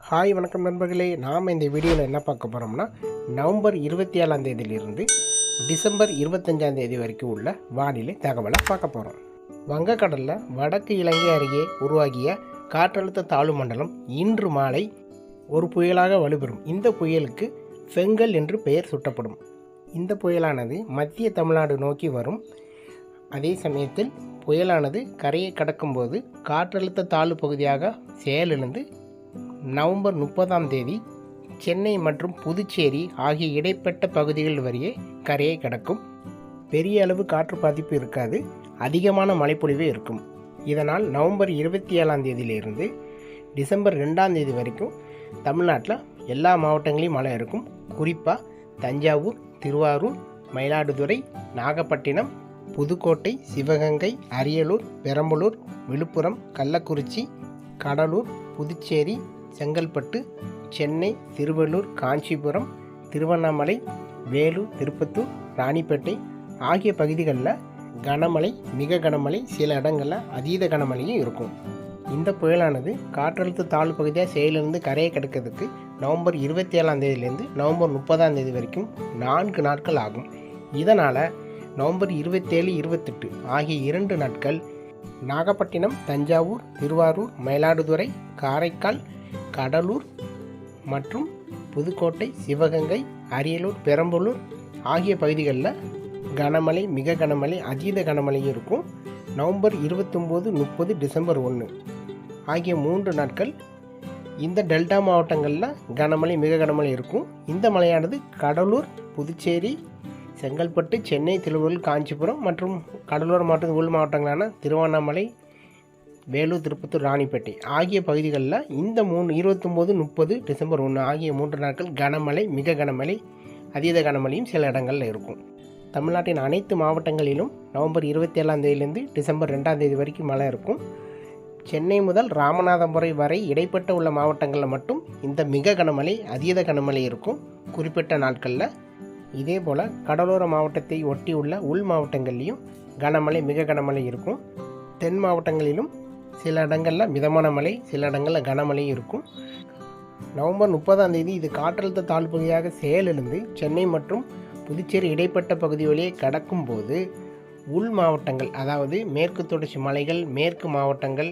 Hi வணக்கம் நண்பர்களே, நாம் இந்த வீடியோவில் என்ன பார்க்க போகிறோம்னா நவம்பர் 27ஆம் தேதியிலிருந்து டிசம்பர் 25ஆம் தேதி வரைக்கும் உள்ள வானிலை தகவலை பார்க்க போகிறோம். வங்கக்கடலில் வடக்கு இலங்கை அருகே உருவாகிய காற்றழுத்த தாழ்வு மண்டலம் இன்று மாலை ஒரு புயலாக வலுப்பெறும். இந்த புயலுக்கு ஃபெங்கல் என்று பெயர் சூட்டப்படும். இந்த புயலானது மத்திய தமிழ்நாடு நோக்கி வரும். அதே சமயத்தில் புயலானது கரையை கடக்கும்போது காற்றழுத்த தாழ்வு பகுதியாக செயலிழந்து நவம்பர் 30ஆம் தேதி சென்னை மற்றும் புதுச்சேரி ஆகிய இடைப்பட்ட பகுதிகள் வரையே கரையை கடக்கும். பெரிய அளவு காற்று பாதிப்பு இருக்காது, அதிகமான மழைப்பொழிவே இருக்கும். இதனால் நவம்பர் 27ஆம் தேதியிலிருந்து டிசம்பர் 2ஆம் தேதி வரைக்கும் தமிழ்நாட்டில் எல்லா மாவட்டங்களையும் மழை இருக்கும். குறிப்பாக தஞ்சாவூர், திருவாரூர், மயிலாடுதுறை, நாகப்பட்டினம், புதுக்கோட்டை, சிவகங்கை, அரியலூர், பெரம்பலூர், விழுப்புரம், கள்ளக்குறிச்சி, கடலூர், புதுச்சேரி, செங்கல்பட்டு, சென்னை, திருவள்ளூர், காஞ்சிபுரம், திருவண்ணாமலை, வேலூர், திருப்பத்தூர், ராணிப்பேட்டை ஆகிய பகுதிகளில் கனமழை, மிக கனமழை, சில இடங்களில் அதீத கனமழையும் இருக்கும். இந்த புயலானது காற்றழுத்த தாழ்வு பகுதியாக செயலிருந்து கரையை கடக்கிறதுக்கு நவம்பர் 27ஆம் தேதியிலேருந்து நவம்பர் 30ஆம் தேதி வரைக்கும் 4 நாட்கள் ஆகும். இதனால் நவம்பர் 27, 28 ஆகிய 2 நாட்கள் நாகப்பட்டினம், தஞ்சாவூர், திருவாரூர், மயிலாடுதுறை, காரைக்கால், கடலூர் மற்றும் புதுக்கோட்டை, சிவகங்கை, அரியலூர், பெரம்பலூர் ஆகிய பகுதிகளில் கனமழை, மிக கனமழை, அதீத கனமழையும் இருக்கும். நவம்பர் 29, 30, டிசம்பர் 1 ஆகிய 3 நாட்கள் இந்த டெல்டா மாவட்டங்களில் கனமழை, மிக கனமழை இருக்கும். இந்த மழையானது கடலூர், புதுச்சேரி, செங்கல்பட்டு, சென்னை, திருவள்ளூர், காஞ்சிபுரம் மற்றும் கடலோர மாவட்டத்தின் உள் மாவட்டங்களான திருவண்ணாமலை, வேலூர், திருப்பத்தூர், ராணிப்பேட்டை ஆகிய பகுதிகளில் இந்த 29, 30, டிசம்பர் 1 ஆகிய 3 நாட்கள் கனமழை, மிக கனமழை, அதீத கனமழையும் சில இடங்களில் இருக்கும். தமிழ்நாட்டின் அனைத்து மாவட்டங்களிலும் நவம்பர் 27ஆம் தேதியிலிருந்து டிசம்பர் 2ஆம் தேதி வரைக்கும் மழை இருக்கும். சென்னை முதல் ராமநாதபுரம் வரை இடைப்பட்ட உள்ள மாவட்டங்களில் மட்டும் இந்த மிக கனமழை, அதீத கனமழை இருக்கும் குறிப்பிட்ட நாட்களில். இதே போல் கடலோர மாவட்டத்தை ஒட்டி உள்ள உள் மாவட்டங்கள்லேயும் கனமழை, மிக கனமழை இருக்கும். தென் மாவட்டங்களிலும் சில இடங்களில் மிதமான மழை, சில இடங்களில் கனமழை இருக்கும். நவம்பர் 30ஆம் தேதி இது காற்றழுத்த தாழ்வு பகுதியாக செயலிழந்து சென்னை மற்றும் புதுச்சேரி இடைப்பட்ட பகுதி வழியே கடக்கும்போது உள் மாவட்டங்கள், அதாவது மேற்கு தொடர்ச்சி மலைகள், மேற்கு மாவட்டங்கள்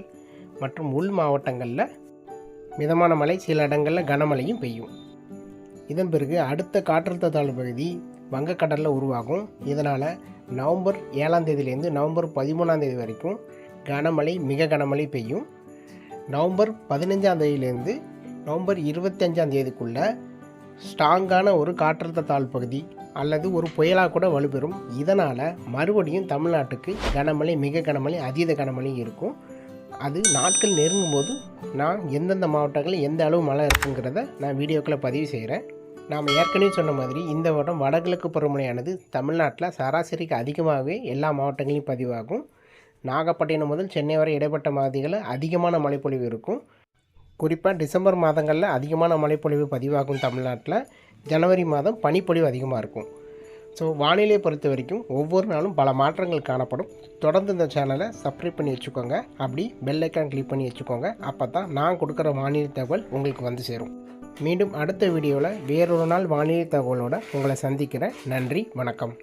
மற்றும் உள் மாவட்டங்களில் மிதமான மழை, சில இடங்களில் கனமழையும் பெய்யும். இதன் பிறகு அடுத்த காற்றழுத்த தாழ்வு பகுதி வங்கக்கடலில் உருவாகும். இதனால் நவம்பர் 7ஆம் தேதியிலேருந்து நவம்பர் 13ஆம் தேதி வரைக்கும் கனமழை, மிக கனமழை பெய்யும். நவம்பர் 15ஆம் தேதியிலேருந்து நவம்பர் 25ஆம் தேதிக்குள்ள ஸ்ட்ராங்கான ஒரு காற்றழுத்த தாழ்வு பகுதி அல்லது ஒரு புயலாக கூட வலுப்பெறும். இதனால் மறுபடியும் தமிழ்நாட்டுக்கு கனமழை, மிக கனமழை, அதீத கனமழை இருக்கும். அது நாட்கள் நெருங்கும் போது நான் எந்தெந்த மாவட்டங்களில் எந்த அளவு மழை இருக்குங்கிறத நான் வீடியோக்களை பதிவு செய்கிறேன். நாம் ஏற்கனவே சொன்ன மாதிரி இந்த வருடம் வடகிழக்கு பருவமழையானது தமிழ்நாட்டில் சராசரிக்கு அதிகமாகவே எல்லா மாவட்டங்களையும் பதிவாகும். நாகப்பட்டினம் முதல் சென்னை வரை இடைப்பட்ட பகுதிகளில் அதிகமான மழைப்பொழிவு இருக்கும். குறிப்பாக டிசம்பர் மாதங்களில் அதிகமான மழைப்பொழிவு பதிவாகும். தமிழ்நாட்டில் ஜனவரி மாதம் பனிப்பொழிவு அதிகமாக இருக்கும். ஸோ வானிலையை பொறுத்த வரைக்கும் ஒவ்வொரு நாளும் பல மாற்றங்கள் காணப்படும். தொடர்ந்து இந்த சேனலை சப்ஸ்கிரைப் பண்ணி வச்சுக்கோங்க, அப்படி பெல் ஐக்கான் கிளிக் பண்ணி வச்சுக்கோங்க. அப்போ தான் நான் கொடுக்குற வானிலை தகவல் உங்களுக்கு வந்து சேரும். மீண்டும் அடுத்த வீடியோவில் வேறொரு நாள் வானிலை தகவலோடு உங்களை சந்திக்கிறேன். நன்றி, வணக்கம்.